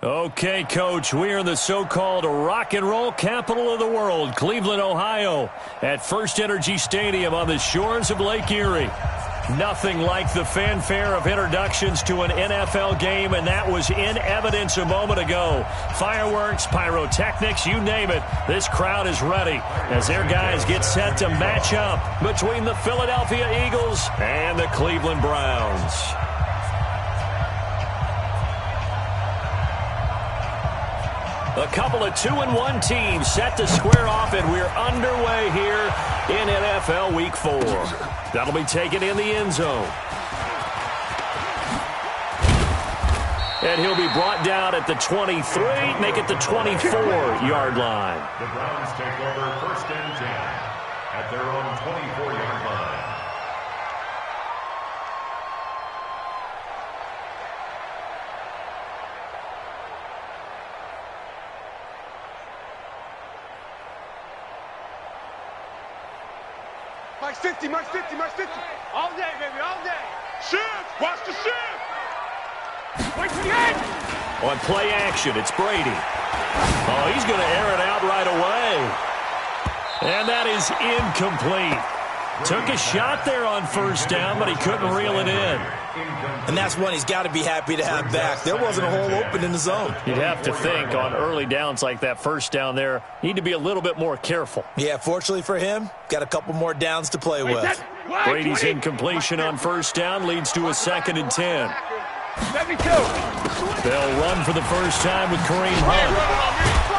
Okay, Coach, we are in the so-called rock and roll capital of the world, Cleveland, Ohio, at First Energy Stadium on the shores of Lake Erie. Nothing like the fanfare of introductions to an NFL game, and that was in evidence a moment ago. Fireworks, pyrotechnics, you name it. This crowd is ready as their guys get set to match up between the Philadelphia Eagles and the Cleveland Browns. A couple of 2-1 teams set to square off, and we're underway here in NFL Week 4. That'll be taken in the end zone. And he'll be brought down at the 23, make it the 24-yard line. The Browns take over 1st and 10 at their own 24-yard line. Mike's 50, Mike's 50, Mike's 50. All day, baby, all day. Shift, watch the shift. Wait for the edge. On play action, it's Brady. Oh, he's going to air it out right away. And that is incomplete. Took a shot there on 1st down, but he couldn't reel it in. And that's one he's got to be happy to have back. There wasn't a hole open in the zone. You'd have to think on early downs like that 1st down there, need to be a little bit more careful. Yeah, fortunately for him, got a couple more downs to play with. Brady's incompletion on 1st down leads to a 2nd and 10. They'll run for the first time with Kareem Hunt.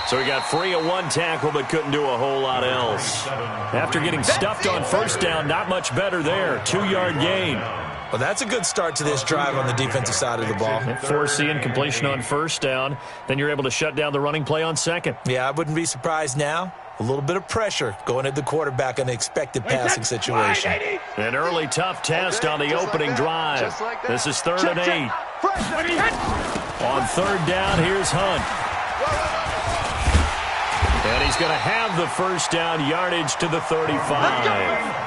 So he got free of one tackle but couldn't do a whole lot else. After getting stuffed on 1st down, not much better there. 2-yard gain. Well, that's a good start to this drive on the defensive side of the ball. Force the incompletion on 1st down. Then you're able to shut down the running play on 2nd. Yeah, I wouldn't be surprised now. A little bit of pressure going at the quarterback on the expected passing situation. An early tough test on the opening drive. This is 3rd and 8. On 3rd down, here's Hunt. And he's going to have the 1st down yardage to the 35.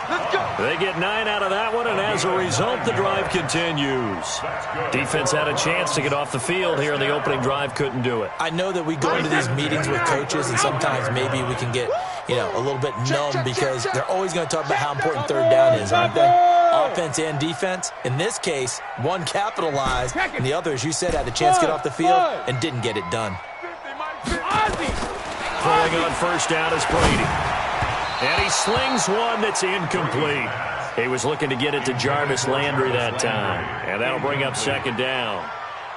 Let's go. They get 9 out of that one, and as a result, the drive continues. Defense had a chance to get off the field here in the opening drive, couldn't do it. I know that we go into these meetings with coaches, and sometimes maybe we can get, a little bit numb because they're always going to talk about how important 3rd down is, aren't they? Offense and defense. In this case, one capitalized, and the other, as you said, had a chance to get off the field and didn't get it done. Pulling on 1st down is Brady. And he slings one that's incomplete. He was looking to get it to Jarvis Landry that time. And that'll bring up 2nd down.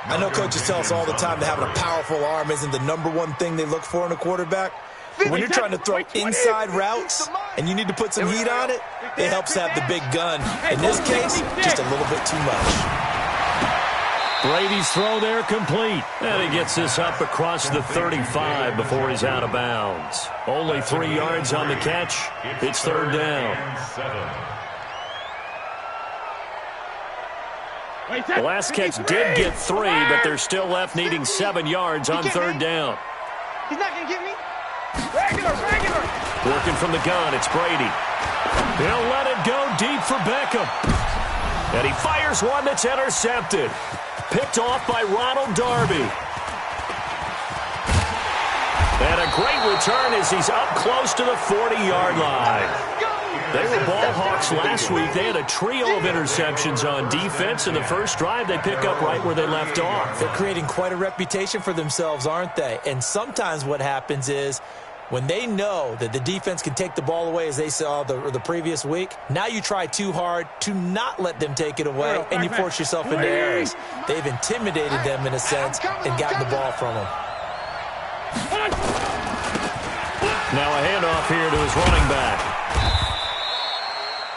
I know coaches tell us all the time that having a powerful arm isn't the #1 thing they look for in a quarterback. But when you're trying to throw inside routes and you need to put some heat on it, it helps have the big gun. In this case, just a little bit too much. Brady's throw there complete. And he gets this up across the 35 before he's out of bounds. Only 3 yards on the catch. It's 3rd down. The last catch did get 3, but they're still left needing 7 yards on 3rd down. He's not going to get me. Regular. Working from the gun, it's Brady. He'll let it go deep for Beckham. And he fires one that's intercepted. Picked off by Ronald Darby. And a great return as he's up close to the 40-yard line. They were ball hawks last week. They had a trio of interceptions on defense. In the first drive, they pick up right where they left off. They're creating quite a reputation for themselves, aren't they? And sometimes what happens is when they know that the defense can take the ball away, as they saw the previous week, now you try too hard to not let them take it away, and you force yourself into errors. They've intimidated them in a sense and gotten the ball from them. Now a handoff here to his running back.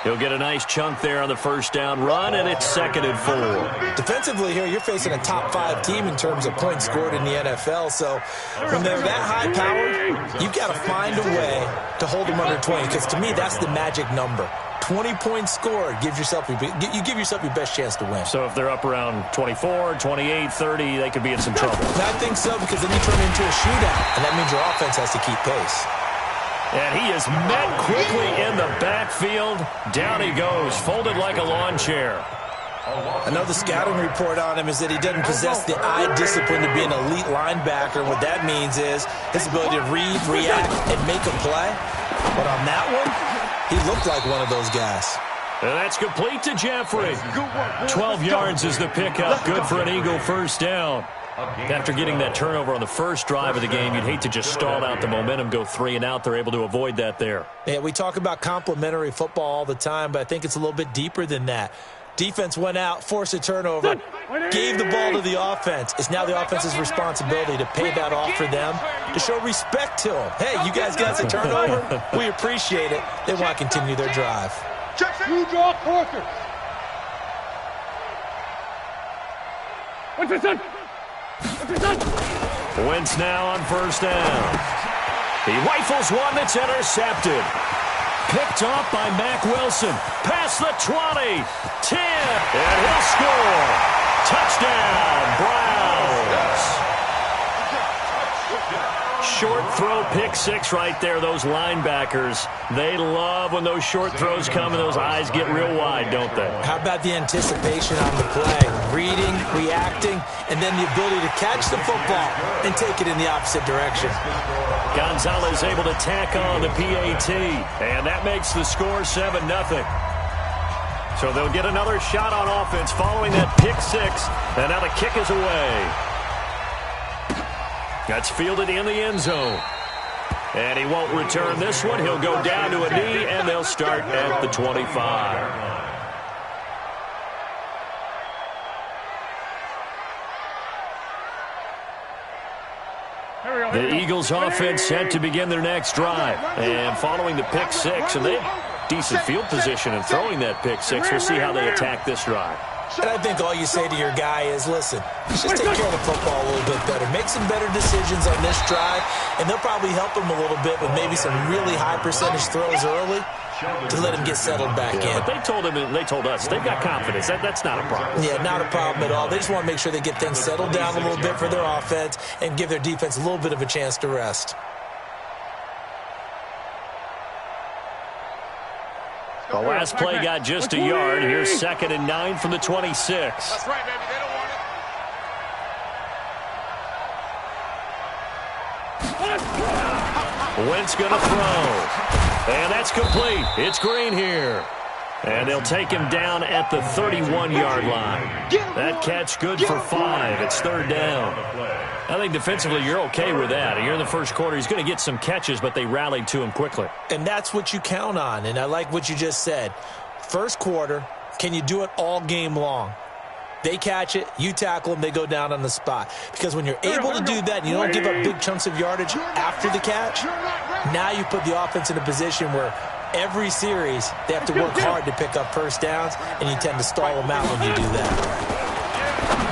He'll get a nice chunk there on the 1st down run, and it's 2nd and 4. Defensively here, you're facing a top 5 team in terms of points scored in the NFL. So when they're that high-powered, you've got to find a way to hold them under 20, because to me, that's the magic number. 20 points scored, you give yourself your best chance to win. So if they're up around 24, 28, 30, they could be in some trouble. And I think so, because then you turn it into a shootout, and that means your offense has to keep pace. And he is met quickly in the backfield. Down he goes, folded like a lawn chair. I know the scouting report on him is that he doesn't possess the eye discipline to be an elite linebacker. What that means is his ability to read, react, and make a play. But on that one, he looked like one of those guys. And that's complete to Jeffrey. 12 yards is the pickup. Good for an Eagle first down. After getting that turnover on the first drive of the game, you'd hate to just stall out the momentum, go 3 and out. They're able to avoid that there. Yeah, we talk about complementary football all the time, but I think it's a little bit deeper than that. Defense went out, forced a turnover, gave the ball to the offense. It's now the offense's responsibility to pay that off for them, to show respect to them. Hey, you guys got a turnover? We appreciate it. They want to continue their drive. You draw closer. What's this? Wentz now on first down. He rifles one that's intercepted. Picked off by Mack Wilson. Past the 20, 10, and he'll score. Touchdown, Browns. Short throw, pick six right there. Those linebackers, they love when those short throws come and those eyes get real wide, don't they? How about the anticipation on the play? Reading, reacting, and then the ability to catch the football and take it in the opposite direction. Gonzalez able to tack on the PAT, and that makes the score 7-0. So they'll get another shot on offense following that pick six, and now the kick is away. That's fielded in the end zone. And he won't return this one. He'll go down to a knee, and they'll start at the 25. The Eagles offense set to begin their next drive. And following the pick six, and they have decent field position in throwing that pick six. We'll see how they attack this drive. And I think all you say to your guy is, listen, let's just take care of the football a little bit better. Make some better decisions on this drive, and they'll probably help him a little bit with maybe some really high percentage throws early to let him get settled back in. But they told him, and they told us, they've got confidence. That's not a problem. Yeah, not a problem at all. They just want to make sure they get things settled down a little bit for their offense and give their defense a little bit of a chance to rest. The last play got just a yard. Here's 2nd and 9 from the 26. That's right, baby. They don't want it. Wentz going to throw. And that's complete. It's Green here. And they'll take him down at the 31-yard line. That catch good for 5. It's 3rd down. I think defensively you're okay with that. You're in the first quarter. He's going to get some catches, but they rallied to him quickly. And that's what you count on. And I like what you just said. First quarter, can you do it all game long? They catch it, you tackle them, they go down on the spot. Because when you're able to do that and you don't give up big chunks of yardage after the catch, now you put the offense in a position where every series they have to work hard to pick up first downs, and you tend to stall them out when you do that.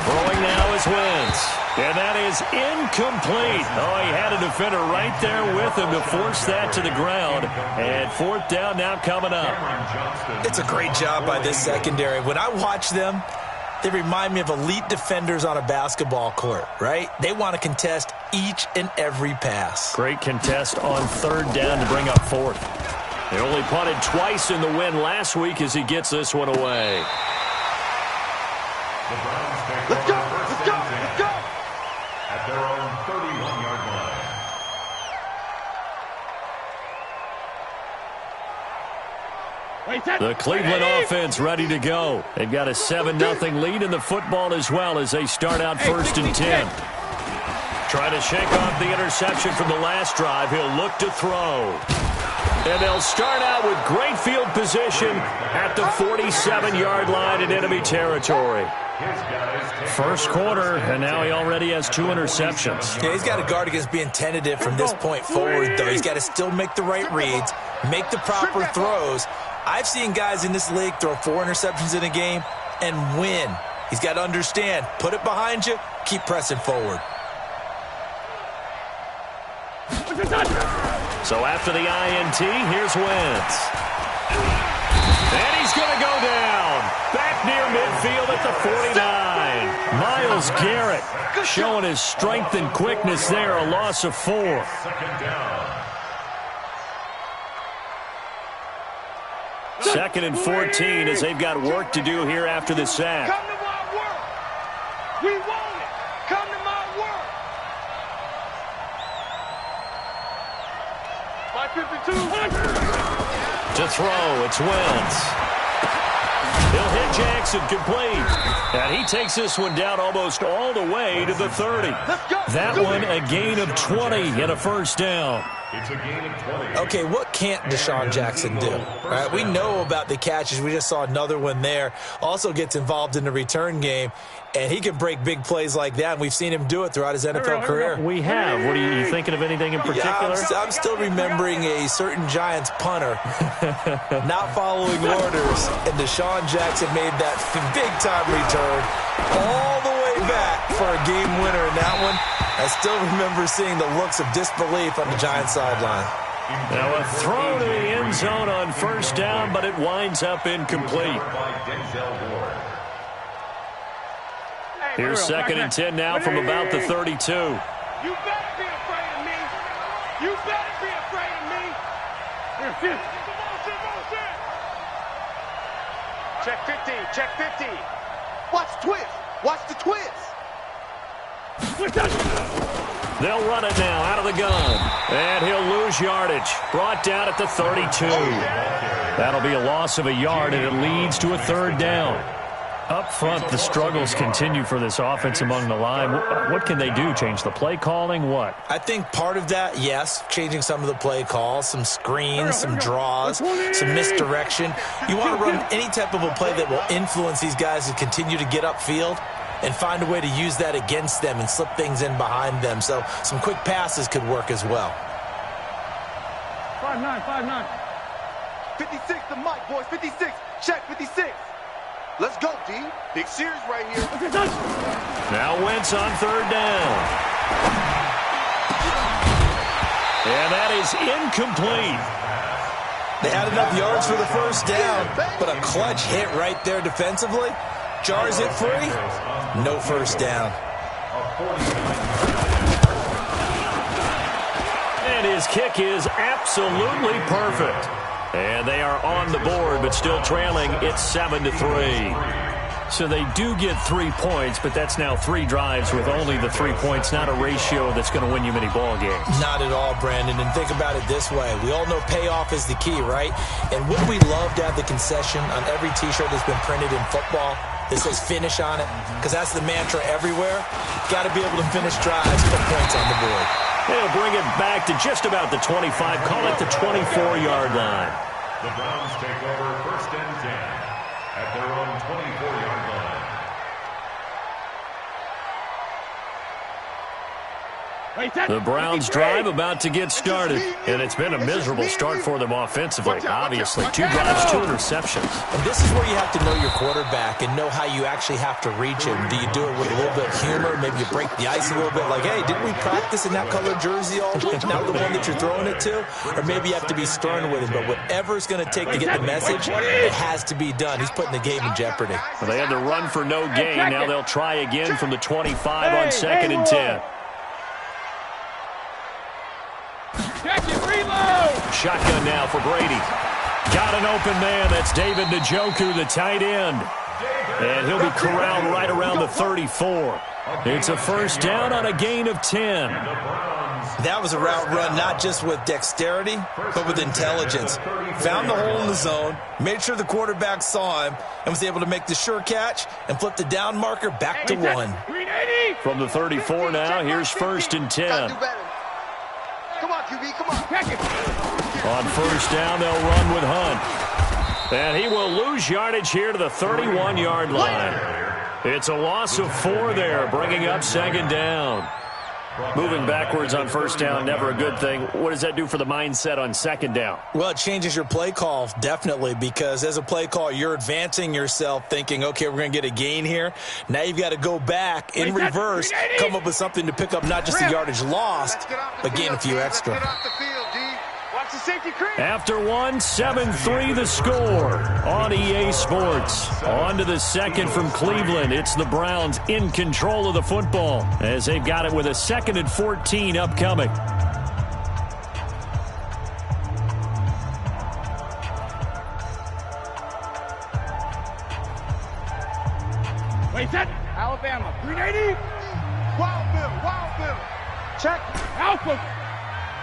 Throwing now is Wentz. And that is incomplete. Oh, he had a defender right there with him to force that to the ground. And 4th down now coming up. It's a great job by this secondary. When I watch them, they remind me of elite defenders on a basketball court, right? They want to contest each and every pass. Great contest on 3rd down to bring up 4th. They only punted twice in the win last week as he gets this one away. Let's go. Let's go. Let's go. At their own 31-yard line. The Cleveland offense ready to go. They've got a 7-0 lead in the football as well as they start out 1st and 10. Trying to shake off the interception from the last drive. He'll look to throw. And they'll start out with great field position at the 47-yard line in enemy territory. First quarter, and now he already has 2 interceptions. Yeah, he's got to guard against being tentative from this point forward, though. He's got to still make the right reads, make the proper throws. I've seen guys in this league throw 4 interceptions in a game and win. He's got to understand, put it behind you, keep pressing forward. So after the INT, here's Wentz. And he's going to go down. Back near midfield at the 49. Myles Garrett showing his strength and quickness there, a loss of 4. 2nd down. 2nd and 14 as they've got work to do here after the sack. Come to my work. We want it. Come to my work. 552. To throw, it's Wentz. He'll hit Jackson complete. And he takes this one down almost all the way to the 30. That one a gain of 20 and a first down. It's a gain of 20. Okay, what can't Deshaun Jackson do? All right, we know about the catches. We just saw another one there. Also gets involved in the return game, and he can break big plays like that, and we've seen him do it throughout his NFL career. We have. What are you thinking of anything in particular? Yeah, I'm still remembering a certain Giants punter not following orders, and Deshaun Jackson made that big-time return all the way back for a game winner in that one. I still remember seeing the looks of disbelief on the Giants sideline. Now a throw to the end zone on first down, but it winds up incomplete. Here's 2nd and 10 now from about the 32. You better be afraid of me. You better be afraid of me. Check 50. Check 50. Watch the twist. Watch the twist. They'll run it now out of the gun. And he'll lose yardage. Brought down at the 32. That'll be a loss of a yard, and it leads to a 3rd down. Up front, the struggles continue for this offense among the line. What can they do? Change the play calling? What? I think part of that, yes, changing some of the play calls, some screens, some draws, some misdirection. You want to run any type of a play that will influence these guys to continue to get upfield and find a way to use that against them and slip things in behind them. So some quick passes could work as well. 5-9, 5-9. 56 to Mike, boys. 56. Check 56. Let's go, D. Big series right here. Now Wentz on 3rd down. And that is incomplete. They had enough yards for the first down, but a clutch hit right there defensively. Jars it free. No first down. And his kick is absolutely perfect. And they are on the board, but still trailing. It's 7-3. So they do get 3 points, but that's now 3 drives with only the 3 points, not a ratio that's going to win you many ball games. Not at all, Brandon. And think about it this way. We all know payoff is the key, right? And wouldn't we love to have the concession on every T-shirt that's been printed in football that says finish on it? Because that's the mantra everywhere. Got to be able to finish drives, put points on the board. They'll bring it back to just about the 25, call it the 24-yard line. The Browns take over 1st and 10 at their own 24-yard line. The Browns drive about to get started, and it's been a miserable start for them offensively. Obviously, 2 drives, 2 interceptions. And this is where you have to know your quarterback and know how you actually have to reach him. Do you do it with a little bit of humor? Maybe you break the ice a little bit like, hey, didn't we practice in that colored jersey all week? Now the one that you're throwing it to? Or maybe you have to be stern with him. But whatever it's going to take to get the message, it has to be done. He's putting the game in jeopardy. Well, they had to run for no gain. Now they'll try again from the 25 on 2nd and 10. Shotgun now for Brady. Got an open man. That's David Njoku, the tight end. And he'll be corralled right around the 34. It's a first down on a gain of 10. That was a route run not just with dexterity, but with intelligence. Found the hole in the zone, made sure the quarterback saw him, and was able to make the sure catch and flip the down marker back to 1. From the 34 now, here's 1st and 10. Come on, QB, come on. On first down, they'll run with Hunt. And he will lose yardage here to the 31-yard line. It's a loss of 4 there, bringing up 2nd down. Moving backwards on first down, never a good thing. What does that do for the mindset on 2nd down? Well, it changes your play call, definitely, because as a play call, you're advancing yourself thinking, okay, we're going to get a gain here. Now you've got to go back in reverse, come up with something to pick up not just the yardage lost, but gain a few extra. After 1, 7-3 the score on EA Sports. On to the second from Cleveland. It's the Browns in control of the football as they've got it with a 2nd and 14 upcoming. Wait, set. Alabama. 380. Wild Bill. Check. Alpha.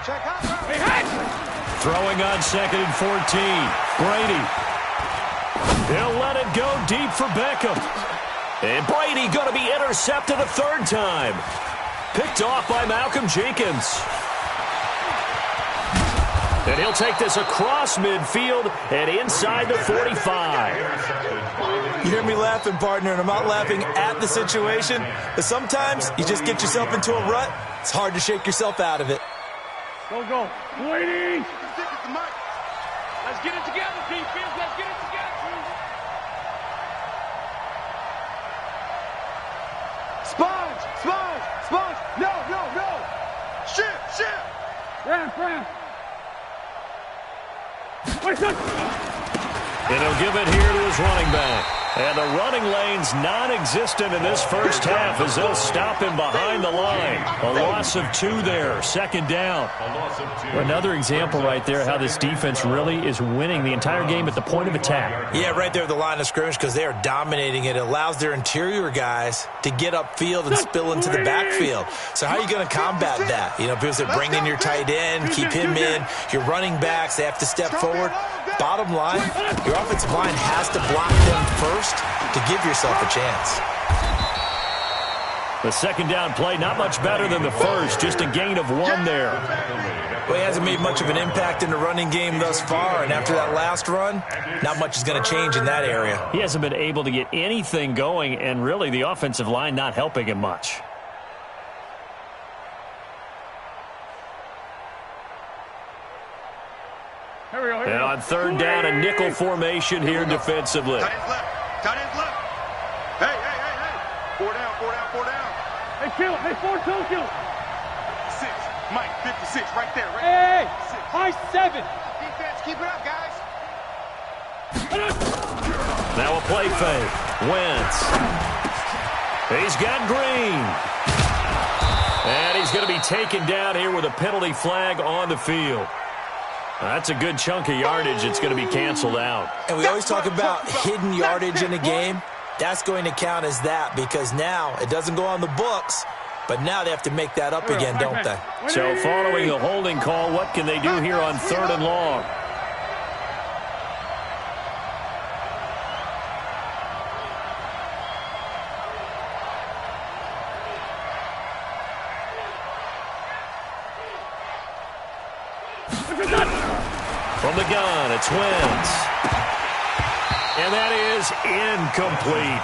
Check out. Hey, hey. Throwing on 2nd and 14. Brady. He'll let it go deep for Beckham. And Brady going to be intercepted a 3rd time. Picked off by Malcolm Jenkins. And he'll take this across midfield and inside the 45. You hear me laughing, partner, and I'm not laughing at the situation. But sometimes you just get yourself into a rut. It's hard to shake yourself out of it. Go, go. 280. Let's get it together, defense. Let's get it together. Sponge. No. Shift. Ram. Wait, set. And he'll give it here to his running back. And the running lane's non-existent in this first half as they'll stop him behind the line. A loss of 2 there, 2nd down. Another example right there how this defense really is winning the entire game at the point of attack. Yeah, right there at the line of scrimmage because they are dominating it. It allows their interior guys to get upfield and spill into the backfield. So how are you going to combat that? You know, people say bring in your tight end, keep him in. Your running backs, they have to step forward. Bottom line, your offensive line has to block them first to give yourself a chance. The 2nd down play, not much better than the first, just a gain of 1 there. Well, he hasn't made much of an impact in the running game thus far, and after that last run, not much is going to change in that area. He hasn't been able to get anything going, and really the offensive line not helping him much. Here we go. And on 3rd down, a nickel formation here defensively. Tight ends left. Hey. 4 down. Hey, kill. Hey, 4-2, kill. 6. Mike, 56, right there. Hey. High 7. Defense, keep it up, guys. Now a play fake. Wentz. He's got Green. And he's going to be taken down here with a penalty flag on the field. That's a good chunk of yardage. It's going to be canceled out. And we always talk about hidden yardage in a game. That's going to count as that because now it doesn't go on the books, but now they have to make that up again, don't they? So following the holding call, what can they do here on 3rd and long? From the gun, it's Wentz. And that is incomplete.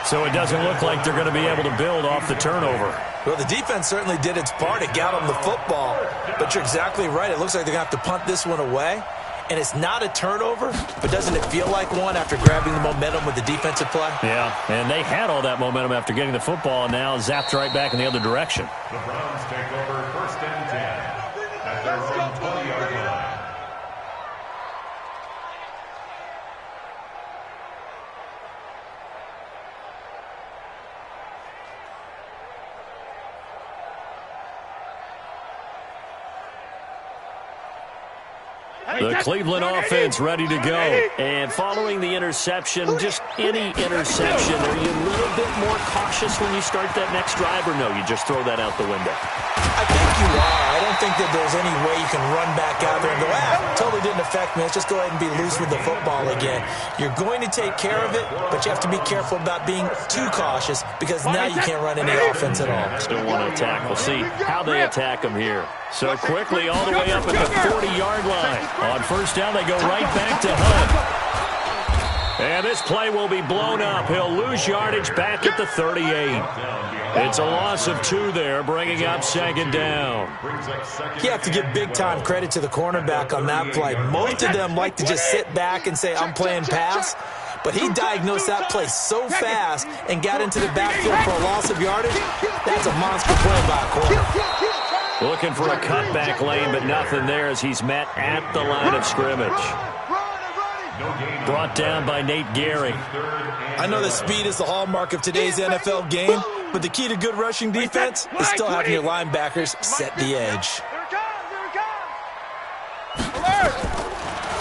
So it doesn't look like they're going to be able to build off the turnover. Well, the defense certainly did its part. It got them the football. But you're exactly right. It looks like they're going to have to punt this one away. And it's not a turnover, but doesn't it feel like one after grabbing the momentum with the defensive play? Yeah, and they had all that momentum after getting the football and now zapped right back in the other direction. The Browns take over 1st and 10 at their own 20-yard line. The Cleveland offense ready to go. And following the interception, just any interception, are you a little bit more cautious when you start that next drive, or no, you just throw that out the window? I think you are. I don't think that there's any way you can run back out there and go, totally didn't affect me. Let's just go ahead and be loose with the football again. You're going to take care of it, but you have to be careful about being too cautious because now you can't run any offense at all. Still want to attack. We'll see how they attack them here. So quickly all the way up at the 40-yard line. On 1st down, they go right back to Hunt. And this play will be blown up. He'll lose yardage back at the 38. It's a loss of 2 there, bringing up 2nd down. You have to give big-time credit to the cornerback on that play. Most of them like to just sit back and say, I'm playing pass. But he diagnosed that play so fast and got into the backfield for a loss of yardage. That's a monster play by a corner. Looking for a cutback lane, but nothing there as he's met at the line of scrimmage. Brought down by Nate Gehring. I know that speed is the hallmark of today's NFL game, but the key to good rushing defense is still having your linebackers set the edge.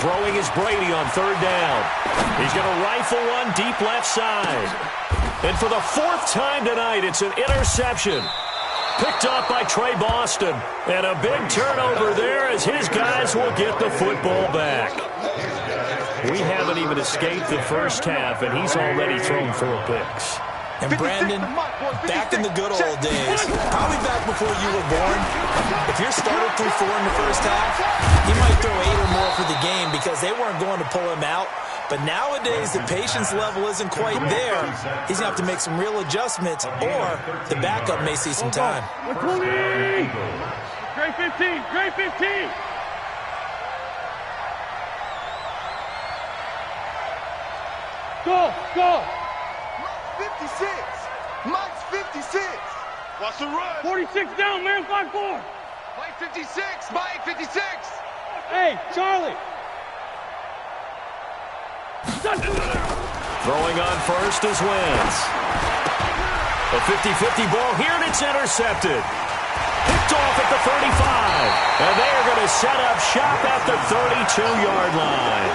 Throwing is Brady on 3rd down. He's going to rifle one deep left side. And for the fourth time tonight, it's an interception. Picked off by Trey Boston. And a big turnover there as his guys will get the football back. We haven't even escaped the first half, and he's already thrown 4 picks. And Brandon, back in the good old days, probably back before you were born, if your starter threw 4 in the first half, he might throw 8 or more for the game because they weren't going to pull him out. But nowadays, the patience level isn't quite there. He's going to have to make some real adjustments, or the backup may see some time. Great 15, great 15. Go. 56. Mike's 56. Watch the run. 46 down, man, 5-4. Mike 56. Mike 56. Hey, Charlie. Throwing on first is Wentz. A 50-50 ball here, and it's intercepted. Picked off at the 35. And they are going to set up shop at the 32-yard line.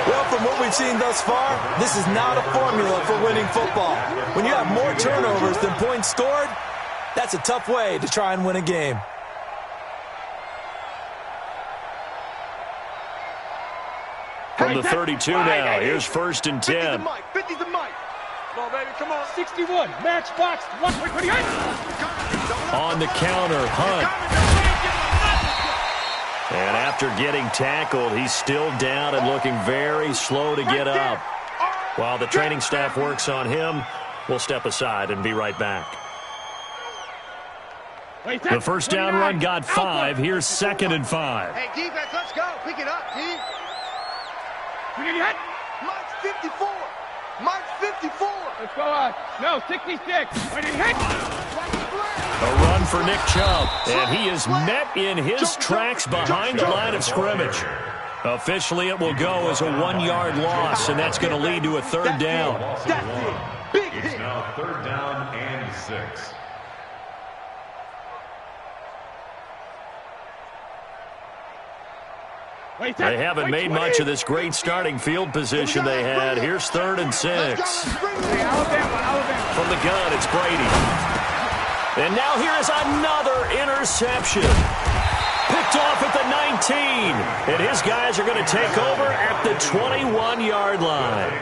Well, from what we've seen thus far, this is not a formula for winning football. When you have more turnovers than points scored, that's a tough way to try and win a game. From the 32 now, here's 1st and 10. 50's the Mike. Come on, baby, come on. 61, matchbox. On the counter, Hunt. And after getting tackled, he's still down and looking very slow to get up. While the training staff works on him, we'll step aside and be right back. The first down run got 5. Here's 2nd and 5. Hey, defense, let's go. Pick it up, D. Mike's 54. Mike's 54. Let's go out. No, 66. When he hit. A run for Nick Chubb, and he is met in his tracks behind the line of scrimmage. Officially, it will go as a 1-yard loss, and that's going to lead to a 3rd down. That's it. Big hit. It's now 3rd down and 6. They haven't made much of this great starting field position they had. Here's 3rd and 6. From the gun, it's Brady. And now here is another interception. Picked off at the 19. And his guys are going to take over at the 21-yard line.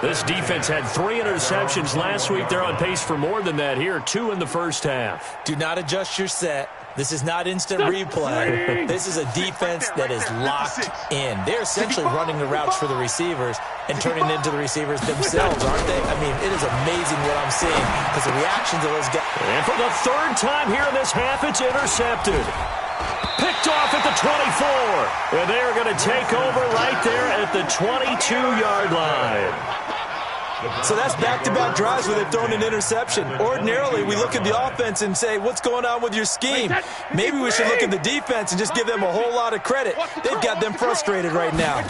This defense had 3 interceptions last week. They're on pace for more than that here. 2 in the first half. Do not adjust your set. This is not instant replay. This is a defense that is locked in. They're essentially running the routes for the receivers and turning into the receivers themselves, aren't they? I mean, it is amazing what I'm seeing because the reactions of those guys. And for the 3rd time here in this half, it's intercepted. Picked off at the 24. And they're going to take over right there at the 22-yard line. So that's back-to-back drives where they've thrown an interception. Ordinarily, we look at the offense and say, what's going on with your scheme? Maybe we should look at the defense and just give them a whole lot of credit. They've got them frustrated right now.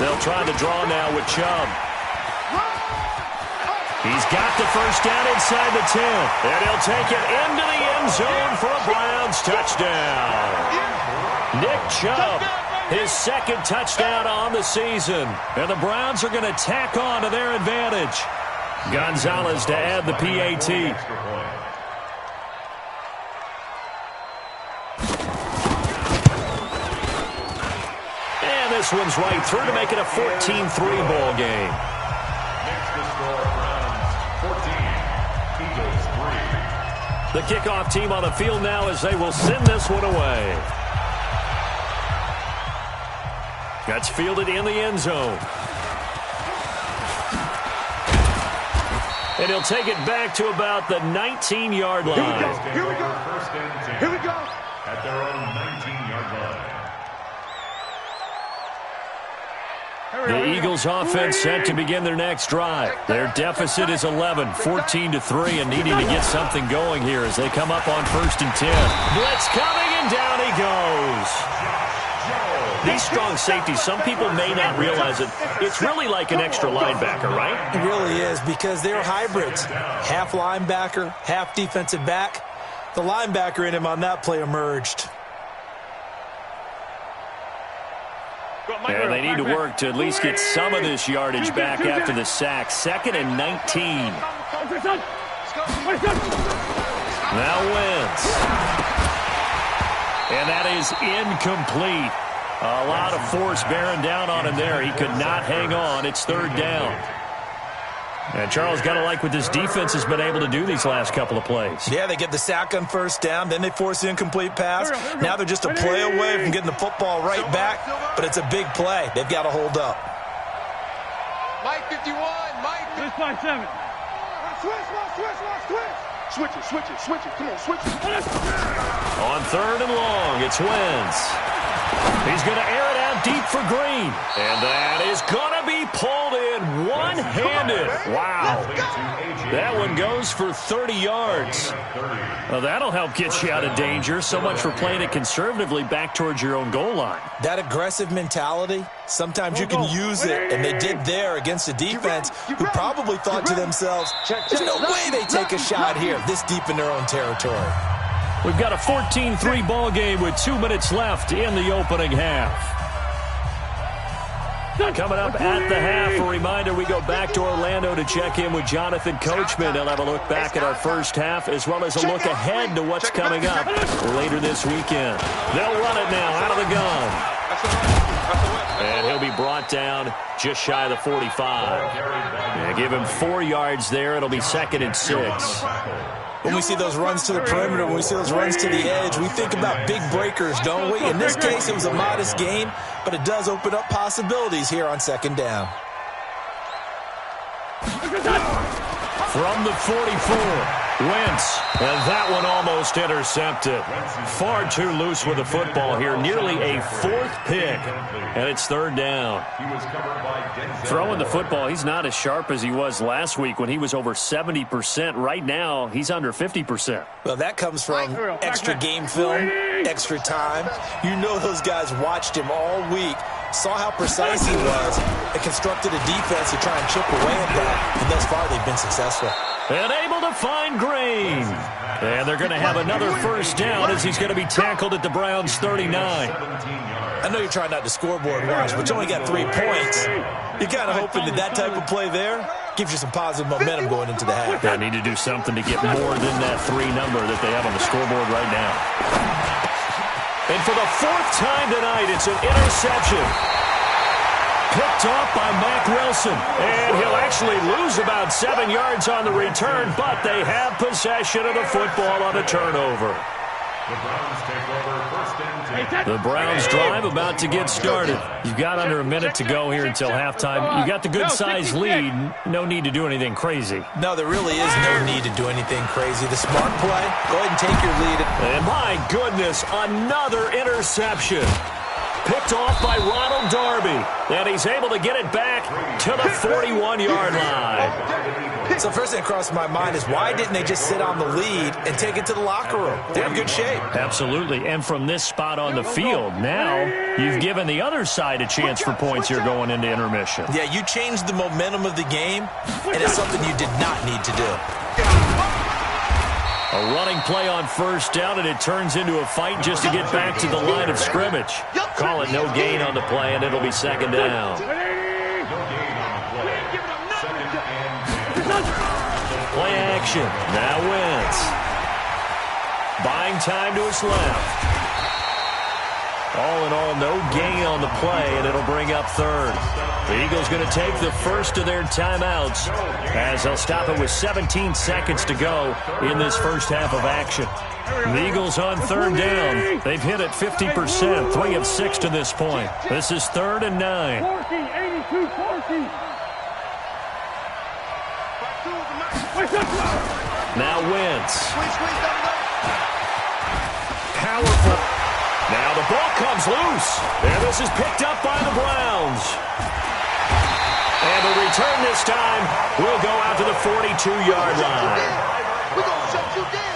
They'll try the draw now with Chubb. He's got the first down inside the 10. And he'll take it into the end zone for a Browns touchdown. Nick Chubb. His 2nd touchdown on the season. And the Browns are going to tack on to their advantage. Gonzalez to add the PAT. And this one's right through to make it a 14-3 ball game. Next to score, Browns 14, Eagles 3. The kickoff team on the field now as they will send this one away. That's fielded in the end zone. And he'll take it back to about the 19-yard line. Here we go. First and 10. Here we go. At their own 19-yard line. The Eagles offense set to begin their next drive. Their deficit is 11, 14-3, and needing to get something going here as they come up on 1st and 10. Blitz coming, and down he goes. These strong safeties, some people may not realize it. It's really like an extra linebacker, right? It really is because they're hybrids. Half linebacker, half defensive back. The linebacker in him on that play emerged. And they need to work to at least get some of this yardage back after the sack. 2nd and 19. Now Wentz. And that is incomplete. A lot of force bearing down on him there. He could not hang on. It's 3rd down. And Charles, got to like what this defense has been able to do these last couple of plays. Yeah, they get the sack on 1st down, then they force the incomplete pass. Now they're just a play away from getting the football right back, but it's a big play. They've got to hold up. Mike 51, Mike 657. Switch it. Come on, switch it. On 3rd and long, it's Wentz. He's going to air it out deep for Green. And that is going to be pulled in one-handed. Wow. That one goes for 30 yards. Well, that'll help get you out of danger. So much for playing it conservatively back towards your own goal line. That aggressive mentality, sometimes you can use it, and they did there against a defense who probably thought to themselves, there's no way they take a shot here this deep in their own territory. We've got a 14-3 ball game with 2 minutes left in the opening half. Coming up at the half, a reminder, we go back to Orlando to check in with Jonathan Coachman. He'll have a look back at our first half as well as a look ahead to what's coming up later this weekend. They'll run it now out of the gun. And he'll be brought down just shy of the 45. Yeah, give him 4 yards there. It'll be 2nd and 6. When we see those runs to the perimeter, when we see those runs to the edge, we think about big breakers, don't we? In this case, it was a modest gain, but it does open up possibilities here on 2nd down. From the 44, Wentz, and that one almost intercepted. Far too loose with the football here, nearly a 4th pick, and it's 3rd down. Throwing the football, he's not as sharp as he was last week when he was over 70%. Right now, he's under 50%. Well, that comes from extra game film, extra time. You know those guys watched him all week, saw how precise he was, and constructed a defense to try and chip away at that, and thus far they've been successful. And able to find Green. And they're going to have another 1st down as he's going to be tackled at the Browns' 39. I know you're trying not to scoreboard watch, but you only got 3 points. You're kind of hoping that type of play there gives you some positive momentum going into the half. They need to do something to get more than that 3 number that they have on the scoreboard right now. And for the 4th time tonight, it's an interception. Picked off by Mack Wilson. And he'll actually lose about 7 yards on the return, but they have possession of the football on the turnover. The Browns take over 1st and 10. The Browns drive about to get started. You've got under a minute to go here until halftime. You got the good-sized lead. No need to do anything crazy. No, there really is no need to do anything crazy. The smart play, go ahead and take your lead. And my goodness, another interception. Picked off by Ronald Darby. And he's able to get it back to the 41-yard line. So first thing that crossed my mind is why didn't they just sit on the lead and take it to the locker room? They're in good shape. Absolutely. And from this spot on the field, now you've given the other side a chance for points here going into intermission. Yeah, you changed the momentum of the game, and it's something you did not need to do. A running play on 1st down, and it turns into a fight just to get back to the line of scrimmage. Call it no gain on the play, and it'll be 2nd down. Play action. Now Wentz. Buying time to his left. All in all, no gain on the play, and it'll bring up 3rd. The Eagles going to take the first of their timeouts as they'll stop it with 17 seconds to go in this first half of action. The Eagles on 3rd down. They've hit it 50%, 3 of 6 to this point. This is 3rd and 9. 82-14. Now Wentz. Powerful. Now the ball comes loose. And this is picked up by the Browns. And the return this time will go out to the 42-yard line. We're going to shut you down.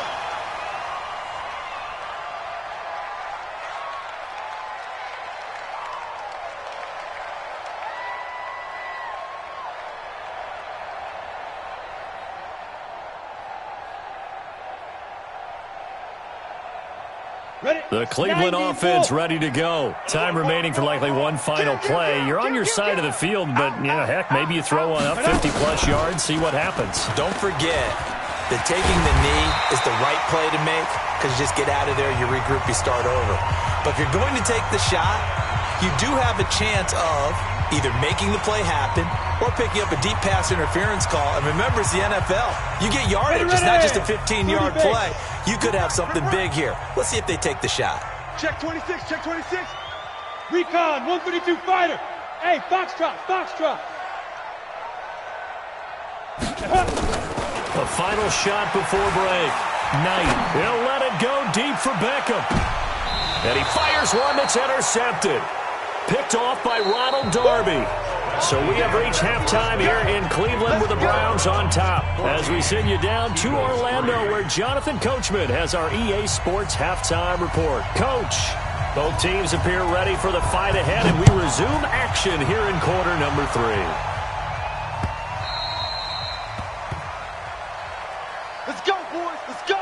The Cleveland offense ready to go. Time remaining for likely one final play. You're on your side of the field, but, heck, maybe you throw one up 50-plus yards, see what happens. Don't forget that taking the knee is the right play to make because you just get out of there, you regroup, you start over. But if you're going to take the shot, you do have a chance of either making the play happen or picking up a deep pass interference call. And remember, it's the NFL. You get yardage. It's not just a 15-yard play. You could have something big here. Let's see if they take the shot. Check 26, check 26. Recon, 132 fighter. Hey, Foxtrot, Foxtrot. The final shot before break. Knight, he'll let it go deep for Beckham. And he fires one that's intercepted. Picked off by Ronald Darby. So we have reached halftime here in Cleveland with the Browns on top. As we send you down to Orlando where Jonathan Coachman has our EA Sports halftime report. Coach, both teams appear ready for the fight ahead, and we resume action here in quarter number 3. Let's go, boys. Let's go.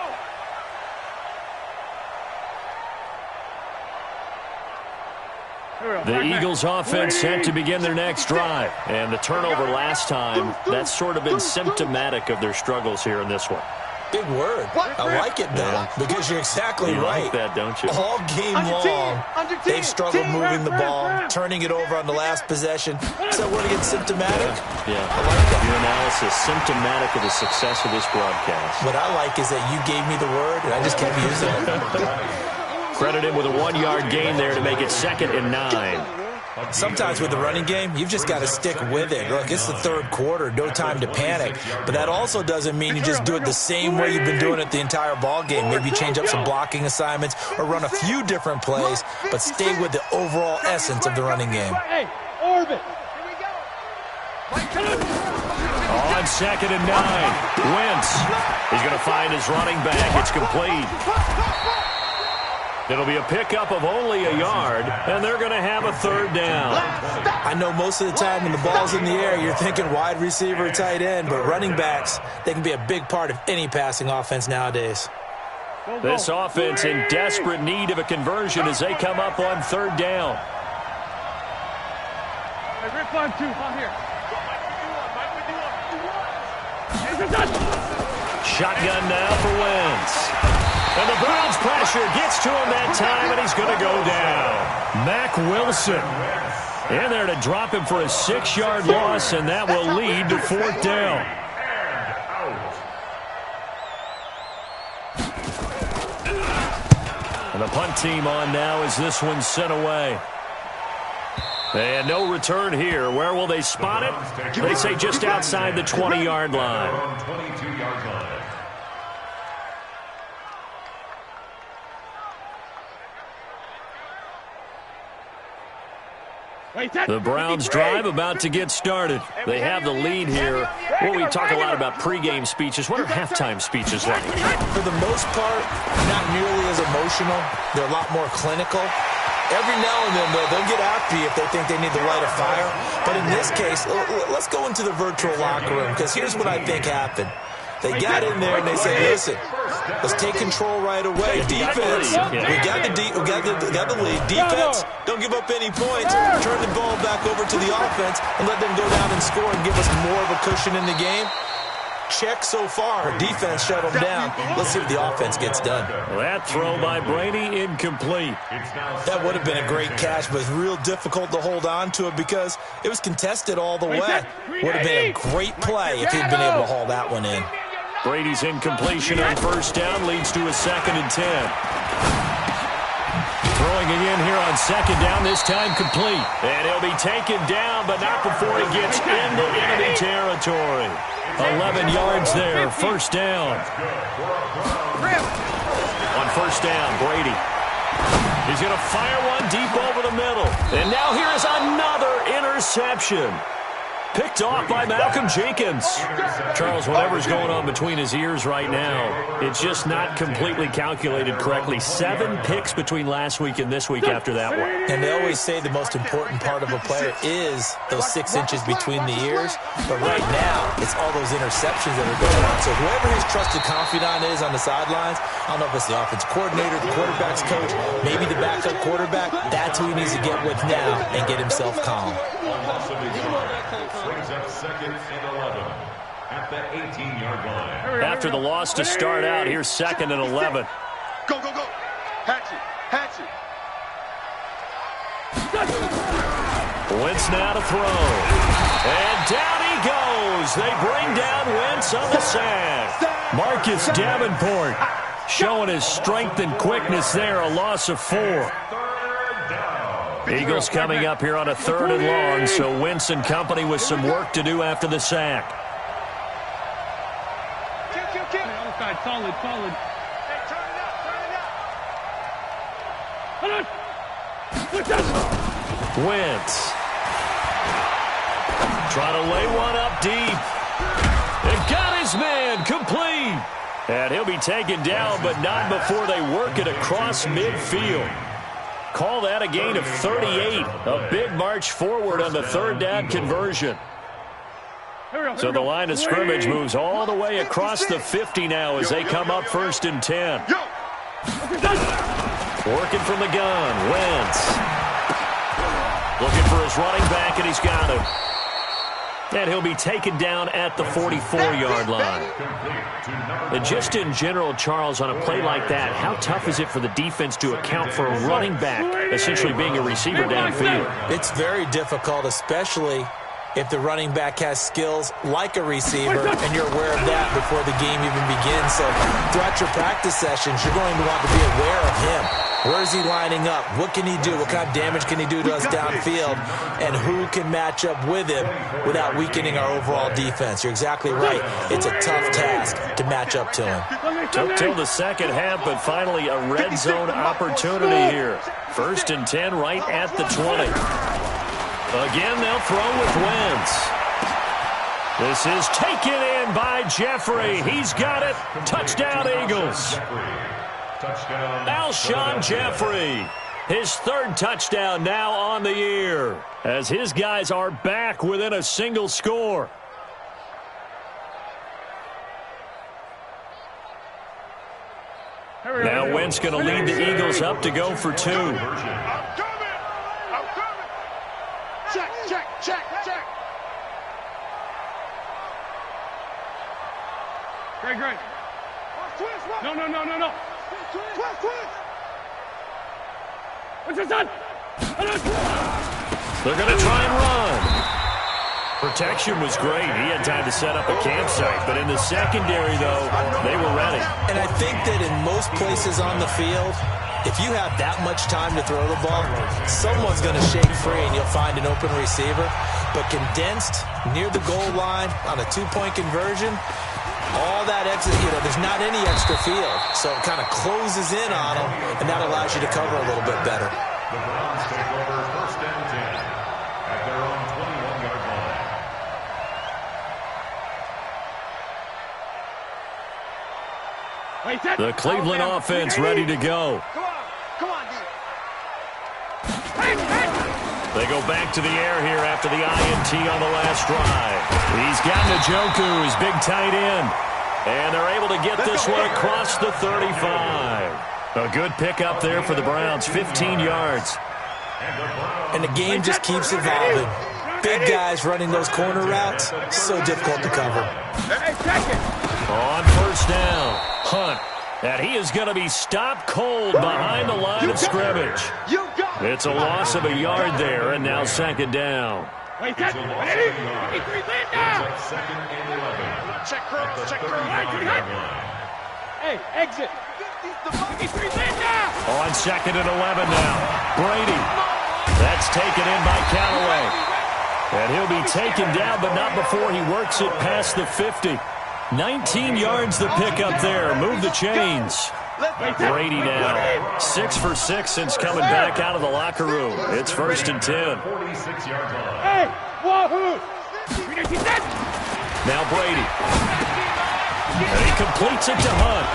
The Eagles offense set to begin their next drive. And the turnover last time, that's sort of been symptomatic of their struggles here in this one. Big word. I like it, though, because you're exactly right. You like that, don't you? All game long, they've struggled moving the ball, turning it over on the last possession. So we're going to get symptomatic? Yeah. I like that. Your analysis, symptomatic of the success of this broadcast. What I like is that you gave me the word, and I just kept using it. Credited with a 1-yard gain there to make it 2nd and 9. Sometimes with the running game, you've just got to stick with it. Look, it's the third quarter, no time to panic. But that also doesn't mean you just do it the same way you've been doing it the entire ball game. Maybe change up some blocking assignments or run a few different plays, but stay with the overall essence of the running game. Hey, orbit. On 2nd and 9, Wentz. He's going to find his running back. It's complete. It'll be a pickup of only a yard, and they're going to have a 3rd down. I know most of the time when the ball's in the air, you're thinking wide receiver, tight end, but running backs, they can be a big part of any passing offense nowadays. This offense in desperate need of a conversion as they come up on 3rd down. Hey, Rip on 2, on here. Shotgun now for Wentz. And the Browns pressure gets to him that time, and he's going to go down. Mack Wilson in there to drop him for a 6-yard loss, and that will lead to 4th down. And the punt team on now as this one's sent away. And no return here. Where will they spot it? They say just outside the 20-yard line. 22-yard line. The Browns drive about to get started. They have the lead here. Well, we talk a lot about pregame speeches. What are halftime speeches like? For the most part, not nearly as emotional. They're a lot more clinical. Every now and then, they'll get after you if they think they need to light a fire. But in this case, let's go into the virtual locker room, because here's what I think happened. They got in there and they said, listen, let's take control right away. Defense, we got the lead. Defense, don't give up any points. Turn the ball back over to the offense and let them go down and score and give us more of a cushion in the game. Check so far. Defense shut them down. Let's see if the offense gets done. That throw by Brady incomplete. That would have been a great catch, but it's real difficult to hold on to it because it was contested all the way. Would have been a great play if he'd been able to haul that one in. Brady's incompletion on 1st down leads to a 2nd and 10. Throwing again here on 2nd down, this time complete. And he'll be taken down, but not before he gets into enemy territory. 11 yards there, 1st down. On 1st down, Brady. He's going to fire one deep over the middle. And now here is another interception. Picked off by Malcolm Jenkins. Charles, whatever's going on between his ears right now, it's just not completely calculated correctly. 7 picks between last week and this week after that one. And they always say the most important part of a player is those 6 inches between the ears. But right now, it's all those interceptions that are going on. So whoever his trusted confidant is on the sidelines, I don't know if it's the offense coordinator, the quarterback's coach, maybe the backup quarterback, that's who he needs to get with now and get himself calm. Brings up 2nd and 11 at the 18-yard line. After the loss to start out, here's 2nd and 11. Go, go, go. Hatch it. Hatch it. Wentz now to throw. And down he goes. They bring down Wentz on the sack. Marcus Davenport showing his strength and quickness there. A loss of 4. Eagles coming up here on a 3rd and long, so Wentz and company with some work to do after the sack. Outside, solid. Hey, turn it up. Hold on. Wentz trying to lay one up deep. And got his man complete. And he'll be taken down, but not before they work it across midfield. Call that a gain of 38. A big march forward on the 3rd down conversion. So the line of scrimmage moves all the way across the 50 now as they come up 1st and 10. Working from the gun, Wentz. Looking for his running back, and he's got him. And he'll be taken down at the 44-yard line. And just in general, Charles, on a play like that, how tough is it for the defense to account for a running back essentially being a receiver downfield? It's very difficult, especially if the running back has skills like a receiver and you're aware of that before the game even begins. So throughout your practice sessions, you're going to want to be aware of him. Where is he lining up? What can he do? What kind of damage can he do to us downfield? And who can match up with him without weakening our overall defense? You're exactly right. It's a tough task to match up to him. Took till the second half, but finally a red zone opportunity here. 1st and 10 right at the 20. Again, they'll throw with Wentz. This is taken in by Jeffrey. He's got it. Touchdown, Eagles. Alshon Jeffrey, his 3rd touchdown now on the year, as his guys are back within a single score. Now Wentz going to lead the Eagles up to go for 2. I'm coming. Check. Great. No. Twist. What's this done? They're going to try and run. Protection was great. He had time to set up a campsite, but in the secondary, though, they were ready. And I think that in most places on the field, if you have that much time to throw the ball, someone's going to shake free and you'll find an open receiver. But condensed near the goal line on a 2-point conversion, all that exit, there's not any extra field. So it kind of closes in on them, and that allows you to cover a little bit better. The Browns take over 1st and 10 at their own 21-yard line. The Cleveland offense ready to go. Come on, D. They go back to the air here after the INT on the last drive. He's got Njoku, his big tight end. And they're able to get this one across the 35. A good pickup there for the Browns, 15 yards. And the game just keeps evolving. Big guys running those corner routes, so difficult to cover. On 1st down, Hunt. And he is going to be stopped cold behind the line of scrimmage. It's a loss of a yard there, and now 2nd down. It's a loss of a yard. It's 2nd and 11. Check cross. Hey, exit. On 2nd and 11 now. Brady. That's taken in by Callaway. And he'll be taken down, but not before he works it past the 50. 19 yards the pickup there. Move the chains. Brady now 6 for 6 since coming back out of the locker room. It's 1st and 10. 46 yards on. Hey, wahoo! Now Brady. And he completes it to Hunt.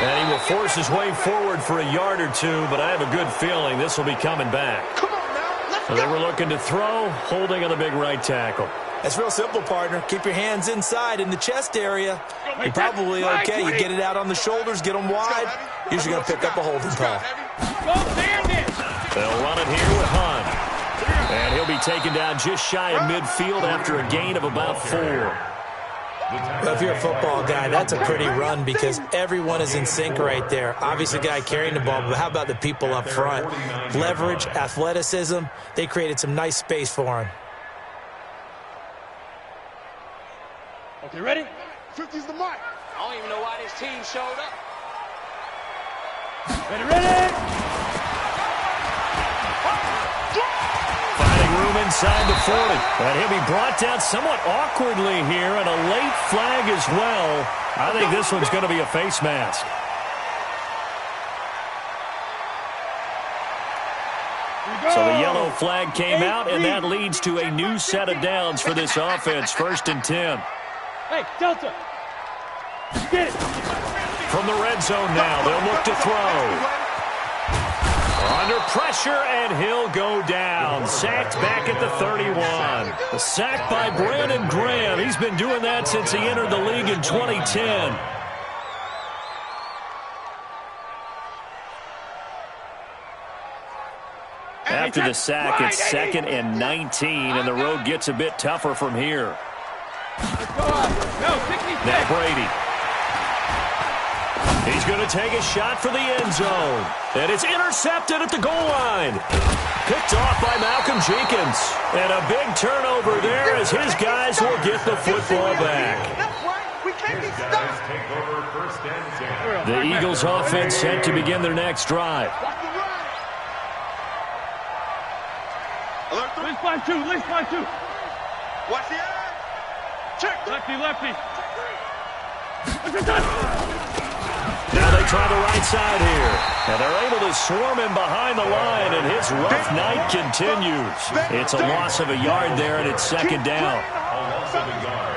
And he will force his way forward for a yard or two, but I have a good feeling this will be coming back. Come on now. Let's So go. they were looking to throw, holding on the big right tackle. It's real simple, partner. Keep your hands inside in the chest area. You're probably okay. You get it out on the shoulders, get them wide. Usually going to pick up a holding call. They'll run it here with Hunt. And he'll be taken down just shy of midfield after a gain of about 4. Well, if you're a football guy, that's a pretty run because everyone is in sync right there. Obviously, the guy carrying the ball, but how about the people up front? Leverage, athleticism. They created some nice space for him. Okay, ready? 50's the mark. I don't even know why this team showed up. Ready? Finding room inside the 40. And he'll be brought down somewhat awkwardly here, and a late flag as well. I think this one's going to be a face mask. So the yellow flag came out, and that leads to a new set of downs for this offense. 1st and 10. Hey, Delta. Get it. From the red zone now, they'll look to throw. Under pressure, and he'll go down. Sacked back at the 31. A sack by Brandon Graham. He's been doing that since he entered the league in 2010. After the sack, it's 2nd and 19, and the road gets a bit tougher from here. Now Brady. He's going to take a shot for the end zone. And it's intercepted at the goal line. Picked off by Malcolm Jenkins. And a big turnover there as his guys will get the football back. That's right. We can't be stopped. Take over 1st and 10. The Eagles offense set to begin their next drive. Watch the run. Alert three. List 5-2. Watch the eye. Check. Lefty. Now they try the right side here. And they're able to swarm him behind the line, and his rough night continues. It's a loss of a yard there, and it's 2nd down. A loss of a yard.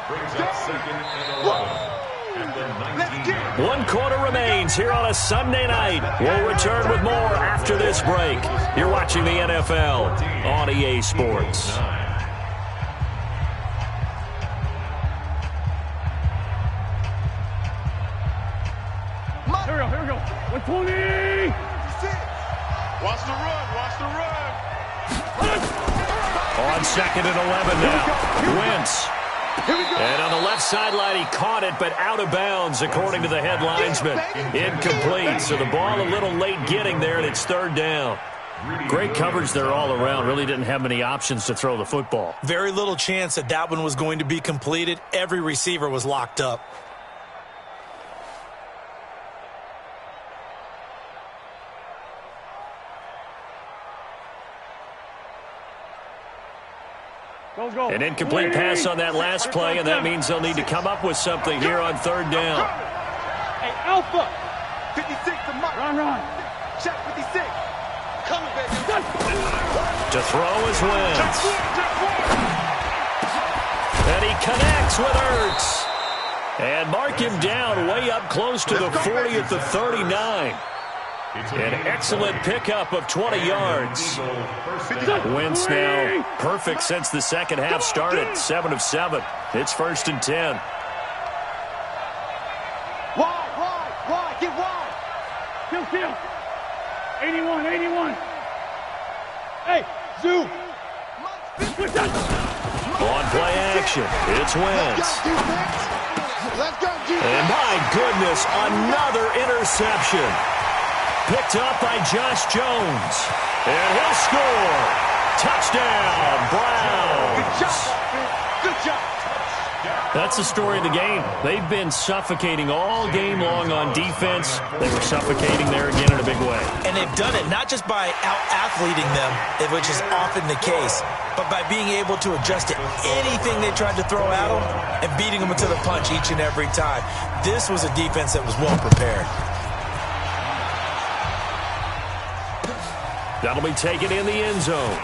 Brings up 2nd and 11. At the 19. 1 quarter remains here on a Sunday night. We'll return with more after this break. You're watching the NFL on EA Sports. Here we go. 120. Watch the run. On 2nd and 11 now. Wentz. And on the left sideline, he caught it, but out of bounds, according to the head linesman. Incomplete, so the ball a little late getting there, and it's 3rd down. Great coverage there all around. Really didn't have many options to throw the football. Very little chance that one was going to be completed. Every receiver was locked up. Go. An incomplete pass on that last play, and that means they'll need to come up with something here on 3rd down. Hey, Alpha. 56 to Mike. Run. Check 56. Coming, baby. To throw is Wentz. And he connects with Ertz. And mark him down way up close to the 40 at the 39. An excellent pickup of 20 yards. Wentz now perfect since the second half started. 7 of 7. It's 1st and 10. Wide. Get wide. Kill. 81. Hey, Zoo. On play action, it's Wentz. Let's go, defense. And my goodness, another interception. Picked up by Josh Jones. And he'll score. Touchdown, Browns. Good job. That's the story of the game. They've been suffocating all game long on defense. They were suffocating there again in a big way. And they've done it not just by out-athleting them, which is often the case, but by being able to adjust to anything they tried to throw at them and beating them to the punch each and every time. This was a defense that was well prepared. That'll be taken in the end zone.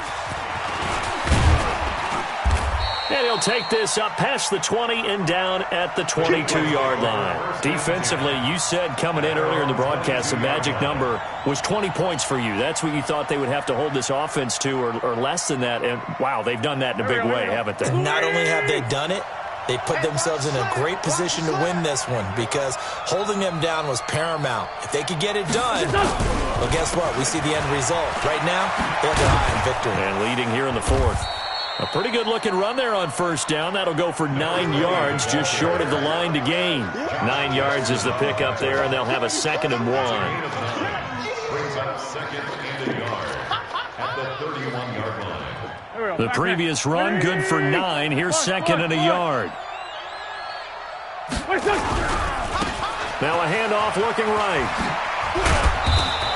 And he'll take this up past the 20 and down at the 22-yard line. Defensively, you said coming in earlier in the broadcast, the magic number was 20 points for you. That's what you thought they would have to hold this offense to, or less than that. And, wow, they've done that in a big way, haven't they? Not only have they done it, they put themselves in a great position to win this one because holding them down was paramount. If they could get it done, well, guess what? We see the end result. Right now, they have their eye on victory. And leading here in the fourth. A pretty good-looking run there on first down. That'll go for 9 yards, just short of the line to gain. 9 yards is the pickup there, and they'll have a 2nd and 1. Brings up 2nd and a yard at the 31-yard line. The previous run, good for 9. Here's 2nd and a yard. Now a handoff looking right.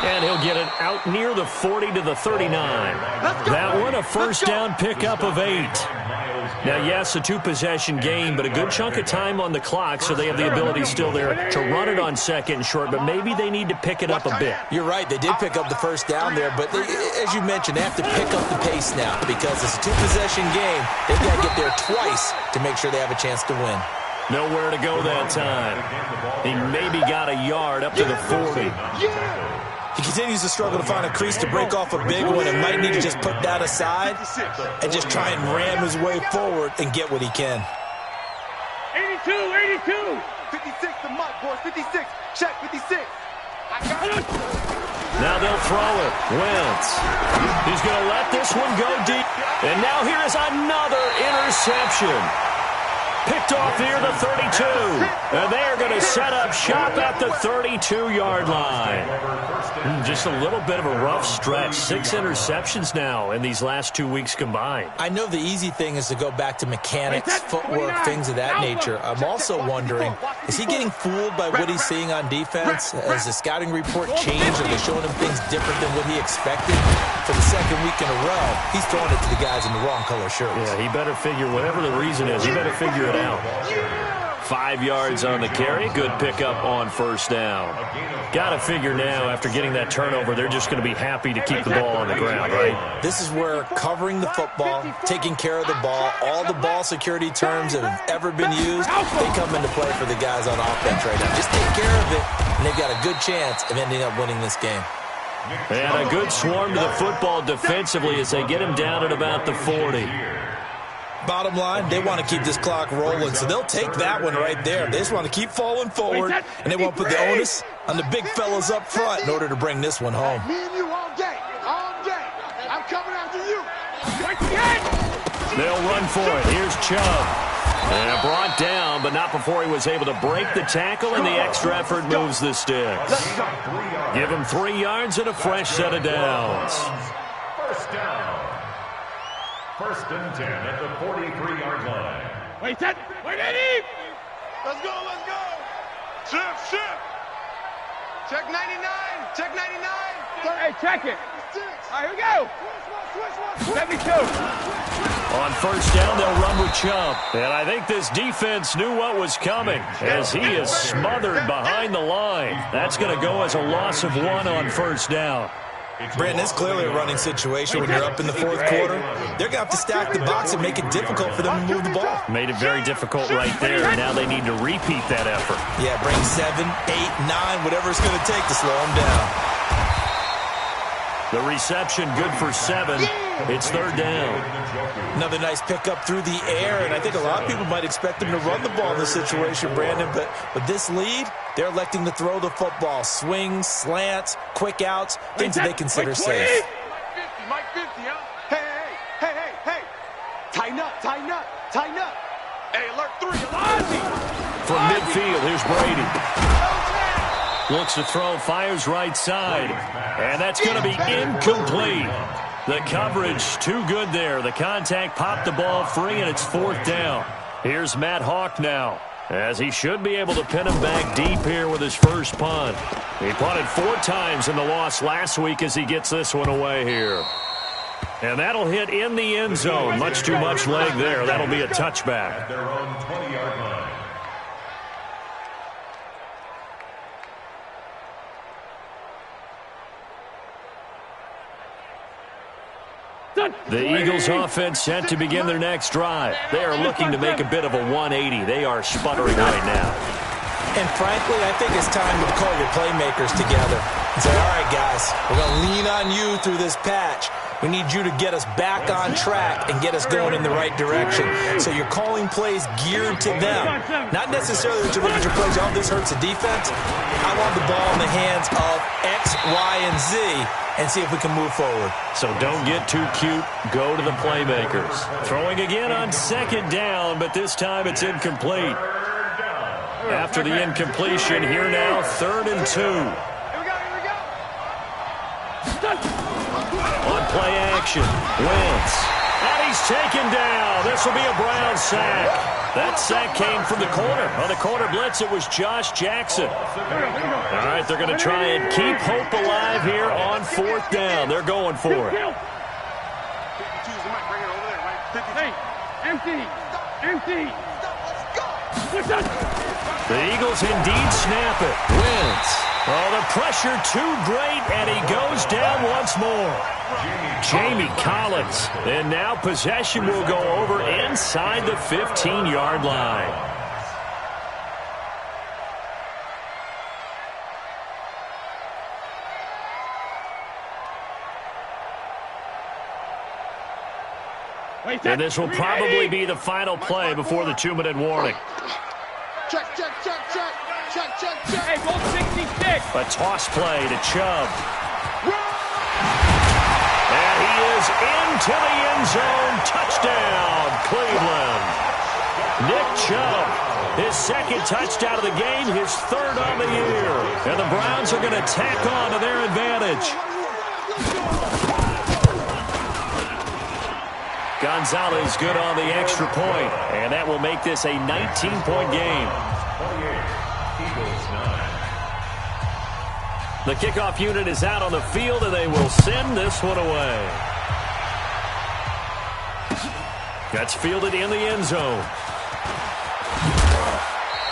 And he'll get it out near the 40 to the 39. That one, a first down pickup of 8. Now, yes, a 2-possession game, but a good chunk of time on the clock, so they have the ability still there to run it on 2nd and short, but maybe they need to pick it up a bit. You're right. They did pick up the first down there, but as you mentioned, they have to pick up the pace now because it's a 2-possession game. They've got to get there twice to make sure they have a chance to win. Nowhere to go that time. He maybe got a yard up to the 40. He continues to struggle to find a crease to break off a big one and might need to just put that aside and just try and ram his way forward and get what he can. 82, 82. 56, the mic, boys. 56. Check, 56. Now they'll throw it. Wentz. He's going to let this one go deep. And now here is another interception. Picked off near the 32. And they're going to set up shop at the 32-yard line. Just a little bit of a rough stretch. 6 interceptions now in these last 2 weeks combined. I know the easy thing is to go back to mechanics, footwork, things of that nature. I'm also wondering, is he getting fooled by what he's seeing on defense? Has the scouting report changed? Are they showing him things different than what he expected? For the second week in a row, he's throwing it to the guys in the wrong color shirts. Yeah, he better figure, whatever the reason is, he better figure it out. 5 yards on the carry. Good pickup on first down. Got to figure now, after getting that turnover, they're just going to be happy to keep the ball on the ground, right? This is where covering the football, taking care of the ball, all the ball security terms that have ever been used, they come into play for the guys on offense right now. Just take care of it, and they've got a good chance of ending up winning this game. And a good swarm to the football defensively as they get him down at about the 40. Bottom line, they want to keep this clock rolling, so they'll take that one right there. They just want to keep falling forward, and they want to put the onus on the big fellas up front in order to bring this one home. Me and you all day. All day. I'm coming after you. They'll run for it. Here's Chubb. And brought down, but not before he was able to break the tackle, and the extra effort moves the sticks. Give him 3 yards and a fresh set of downs. First down. 1st and 10 at the 43-yard line. Wait, Eddie! Let's go, let's go. Shift. Check 99. Check 99. Hey, check it. All right, here we go. Switch. 72. On first down, they'll run with Chubb. And I think this defense knew what was coming as he is smothered behind the line. That's going to go as a loss of 1 on first down. Brandon, it's clearly a running situation when you're up in the fourth quarter. They're going to have to stack the box and make it difficult for them to move the ball. Made it very difficult right there. Now they need to repeat that effort. Yeah, bring 7, 8, 9, whatever it's going to take to slow them down. The reception good for 7. It's 3rd down. Another nice pickup through the air, and I think a lot of people might expect them to run the ball in this situation, Brandon, but with this lead, they're electing to throw the football. Swings, slants, quick outs, things that they consider safe. Mike 50, huh? Hey. Tighten up. Hey, alert 3, Alonzi. From midfield, here's Brady. Looks to throw, fires right side. And that's going to be incomplete. The coverage too good there. The contact popped the ball free, and it's 4th down. Here's Matt Hawk now, as he should be able to pin him back deep here with his first punt. He punted 4 times in the loss last week as he gets this one away here. And that'll hit in the end zone. Much too much leg there. That'll be a touchback. At their own 20-yard line. The Eagles offense set to begin their next drive. They are looking to make a bit of a 180. They are sputtering right now. And frankly, I think it's time to call your playmakers together and say, all right, guys, we're going to lean on you through this patch. We need you to get us back on track and get us going in the right direction. So you're calling plays geared to them. Not necessarily that you look at your plays, oh, this hurts the defense. I want the ball in the hands of X, Y, and Z and see if we can move forward. So don't get too cute. Go to the playmakers. Throwing again on second down, but this time it's incomplete. After the incompletion, here now, 3rd and 2. On play action, Wentz. And he's taken down. This will be a Brown sack. That sack came from the corner. On the corner blitz, it was Josh Jackson. All right, they're going to try and keep hope alive here on 4th down. They're going for it. Hey, empty. The Eagles indeed snap it. Wentz. Oh, the pressure too great, and he goes down once more. Jamie Collins. And now possession will go over inside the 15-yard line. And this will probably be the final play before the 2-minute warning. Check. Hey, goal 66. A toss play to Chubb. And he is into the end zone. Touchdown, Cleveland. Nick Chubb, his 2nd touchdown of the game, his 3rd on the year. And the Browns are going to tack on to their advantage. Gonzalez good on the extra point, and that will make this a 19-point game. The kickoff unit is out on the field, and they will send this one away. That's fielded in the end zone.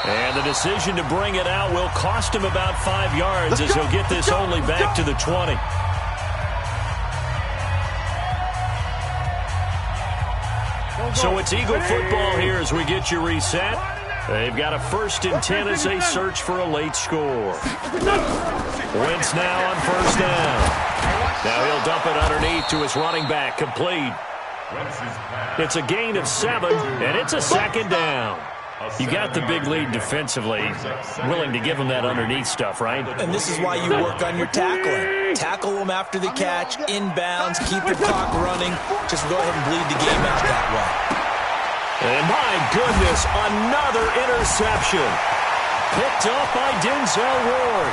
And the decision to bring it out will cost him about 5 yards as he'll get this only back to the 20. So it's Eagle football here as we get you reset. They've got a 1st and 10 as they search for a late score. Wentz now on 1st down. Now he'll dump it underneath to his running back, complete. It's a gain of 7, and it's a 2nd down. You got the big lead defensively. Willing to give him that underneath stuff, right? And this is why you work on your tackling. Tackle them after the catch, inbounds, keep the clock running. Just go ahead and bleed the game out that way. And my goodness, another interception. Picked off by Denzel Ward.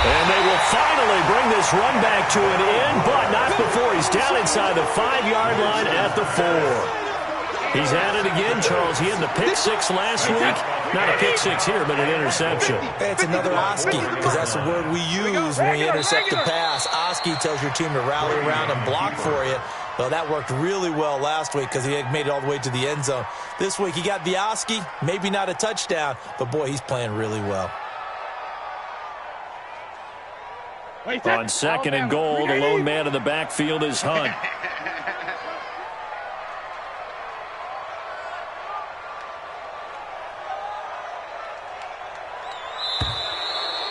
And they will finally bring this run back to an end, but not before he's down inside the 5-yard line at the 4. He's at it again, Charles. He had the pick 6 last week. Not a pick 6 here, but an interception. It's another Oski, because that's the word we use when we intercept a pass. Oski tells your team to rally around and block for you. Well, that worked really well last week because he had made it all the way to the end zone. This week, he got the Oski, maybe not a touchdown, but boy, he's playing really well. On 2nd and goal, the lone man in the backfield is Hunt.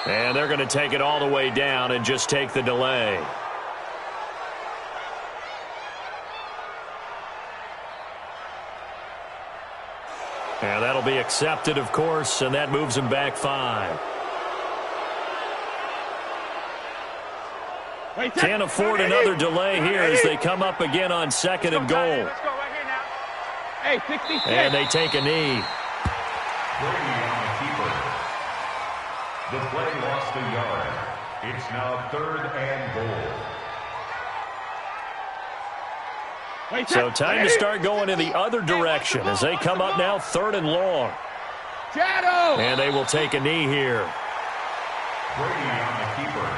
And they're going to take it all the way down and just take the delay. And that'll be accepted, of course, and that moves them back 5. Can't afford another delay here as they come up again on 2nd and goal. Hey, 66. And they take a knee. The play lost a yard. It's now 3rd and goal. So time to start going in the other direction as they come up now 3rd and long. And they will take a knee here. Brady on the keeper.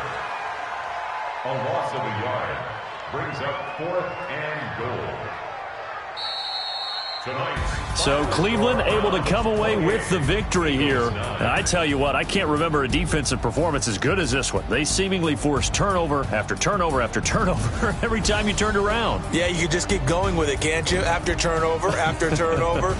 A loss of a yard brings up 4th and goal. So Cleveland able to come away with the victory here. And I tell you what, I can't remember a defensive performance as good as this one. They seemingly forced turnover after turnover after turnover every time you turned around. Yeah, you could just keep going with it, can't you? After turnover, after turnover.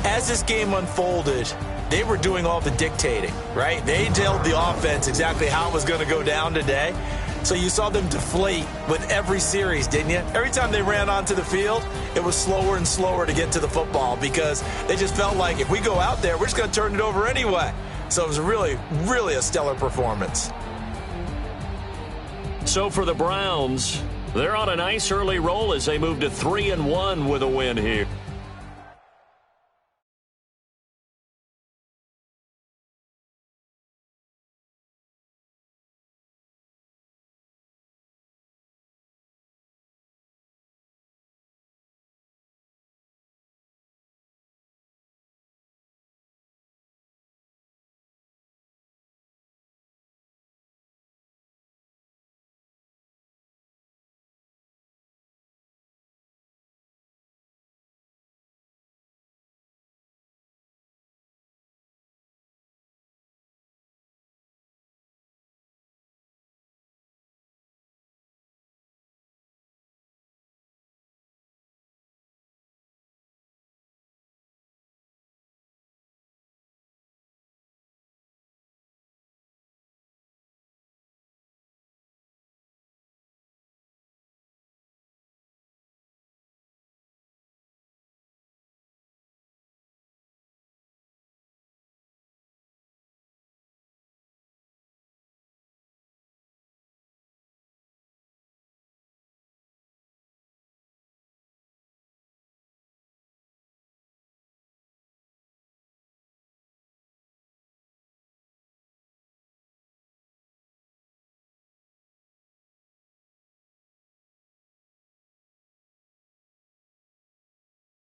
As this game unfolded, they were doing all the dictating, right? They told the offense exactly how it was going to go down today. So you saw them deflate with every series, didn't you? Every time they ran onto the field, it was slower and slower to get to the football because they just felt like if we go out there, we're just going to turn it over anyway. So it was really, really a stellar performance. So for the Browns, they're on a nice early roll as they move to 3-1 with a win here.